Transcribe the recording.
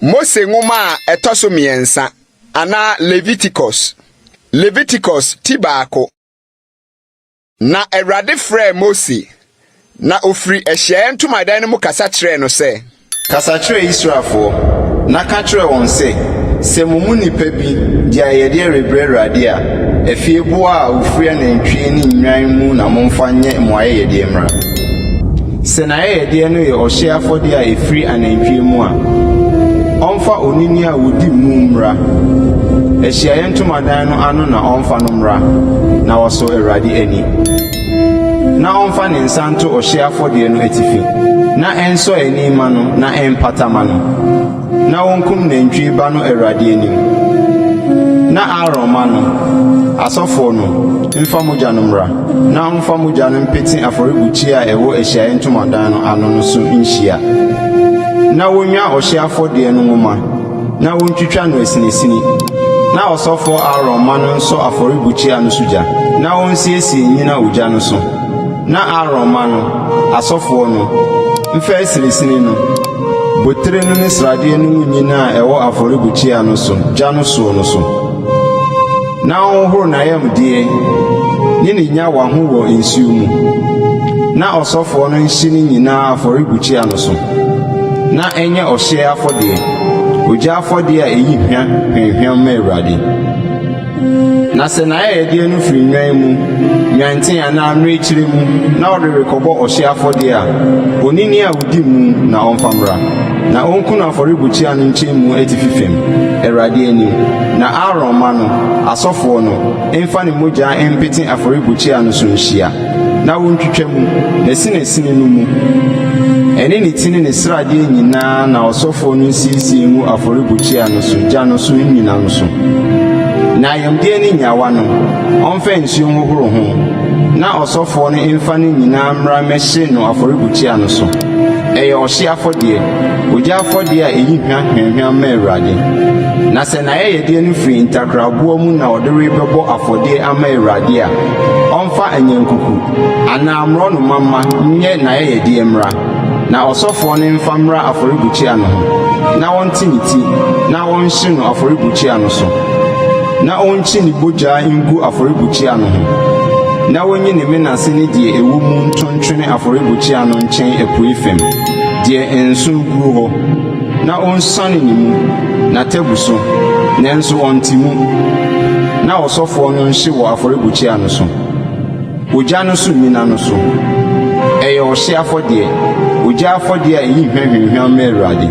Mose ngoma etoso miensa ana Leviticus tibako. Na Awurade frɛ Mose na ofri ehye ntomadan no mu kasa kyerɛ no sɛ kasa kyerɛ Israelfo na ka kyerɛ wɔn sɛ mumu nipa bi di ayɛde rebrɛ Awurade a efieboa a ofri anantwie ne nnwan mu na momfa nyɛ mo ayɛde mmra. Sɛ na ayɛde no yɛ ɔhye afɔde a efri anantwie mu a ɔmfa onini a wodi mu mmra. Ehyiaeɛ ntomadan no ano na ɔmfa no mmra na wɔso Awurade ani. Na ɔmfa ne nsa nto ɔhye afɔde no atifi na ɛnsɔ ani ma no na ɛmpata ma no. Na wɔnkum nantwie ba no Awurade anim. Na Aaron ma no asɔfo no mfa mogya no mmra na ɔmfa mogya no mpeti afɔrebukyia a ɛwɔ ehyiaeɛ ntomadan no ano no so nhyia. Na wonwa ɔhye afɔde no nwoma na wontwitwa no asinisini. Na ɔsɔfo Aaron ma no nso afɔrebukyia no so gya na wonsiesie nyina ogya no so. Na Aaron ma no asɔfo no mfa asinisini no botere no ne sradeɛ no mu nyina ɛwɔ afɔrebukyia no so gya no so no so. Na ɔnhoro n'ayamdeɛ ne ne nya waho wɔ nsuo mu. Na ɔsɔfo no nhye ne nyinaa afɔrebukyia no so. Na ɛnyɛ ɔhye afɔdeɛ ogya afɔdeɛ a ɛyi hwehwɛm ma Awurade. Na sɛ n'ayɛdeɛ no firi nnwan mu nwanten anaa mmerɛkyire mu na ɔde rekɔbɔ ɔhye afɔdeɛ a onini a wodi mu na ɔmfa mmra na ɔnku no afɔrebukyia no nkyɛn mu atifi fam Awurade anim. Na Aaron ma no asɔfoɔ no mfa ne mogya mpete afɔrebukyia no so nhyia na wontwitwa mu n'asinasini no mu. Ɛne ne tini ne sradeɛ nyinaa na ɔsɔfoɔ no nsiesie mu afɔrebukyia no so gya no so nyina no so. Na ayamdeɛ ne nyawa no ɔmfa nsuo hohoro ho na ɔsɔfoɔ no mfa ne nyinaa mmra mɛhye no afɔrebukyia no so. Ɛyɛ ɔhye afɔdeɛ ogya afɔdeɛ a ɛyi hwehwɛm ma Awurade. Na sɛ n'ayɛyɛdeɛ no firi ntakraboa mu na ɔde rebɛbɔ afɔdeɛ ama Awurade a ɔmfa anyankuku anaa mmorɔnomamma nyɛ n'ayɛyɛdeɛ mmra. Na ɔsɔfoɔ no mfa mmra afɔrebukyia no ho na wɔnte ne ti na wɔnhye no afɔrebukyia no so. Na ɔnkyi ne bogya ngu afɔrebukyia no ho na wɔnyi ne menase ne deɛ ɛwɔ mu ntontwene afɔrebukyia no nkyɛn apuei fam deɛ nso gu hɔ na ɔnsane ne mu na tabu so nanso ɔnte mu. Na ɔsɔfoɔ no nhye wɔ afɔrebukyia no so ogya no so nyina no so. Ɛyɛ ɔhye afɔdeɛ ogya afɔdeɛ a ɛyi hwehwɛm ma Awurade.